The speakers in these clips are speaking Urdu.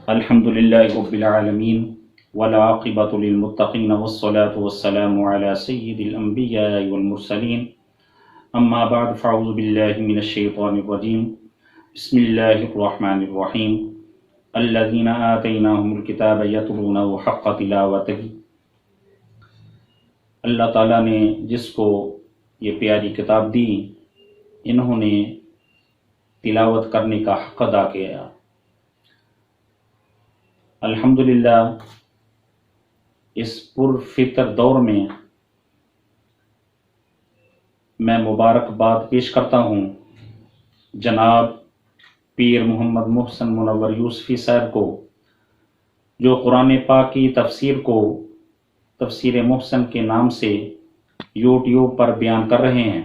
الحمد للہ رب العالمین والعاقبۃ للمتقین والصلاة والسلام علی سید الانبیاء والمرسلین اما بعد فاعوذ باللہ من الشیطان الرجیم بسم اللہ الرحمن الرحیم الذین آتیناہم الکتاب یتلونہ حق تلاوتہ۔ اللہ تعالیٰ نے جس کو یہ پیاری کتاب دی انہوں نے تلاوت کرنے کا حق ادا کیا۔ الحمدللہ اس پرفکر دور میں میں مبارکباد پیش کرتا ہوں جناب پیر محمد محسن منور یوسفی صاحب کو، جو قرآن پاک کی تفسیر کو تفسیر محسن کے نام سے یوٹیوب پر بیان کر رہے ہیں،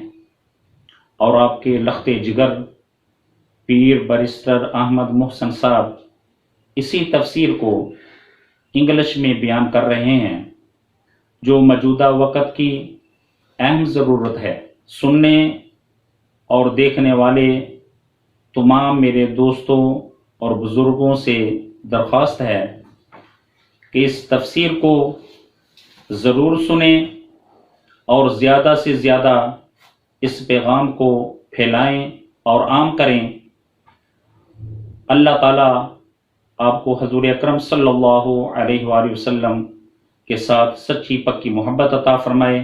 اور آپ کے لخت جگر پیر بیرسٹر احمد محسن صاحب اسی تفسیر کو انگلش میں بیان کر رہے ہیں، جو موجودہ وقت کی اہم ضرورت ہے۔ سننے اور دیکھنے والے تمام میرے دوستوں اور بزرگوں سے درخواست ہے کہ اس تفسیر کو ضرور سنیں اور زیادہ سے زیادہ اس پیغام کو پھیلائیں اور عام کریں۔ اللہ تعالیٰ آپ کو حضور اکرم صلی اللہ علیہ وآلہ وسلم کے ساتھ سچی پکی محبت عطا فرمائے،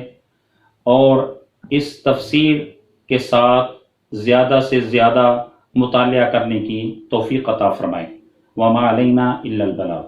اور اس تفسیر کے ساتھ زیادہ سے زیادہ مطالعہ کرنے کی توفیق عطا فرمائے۔ وما علینا الا البلاغ۔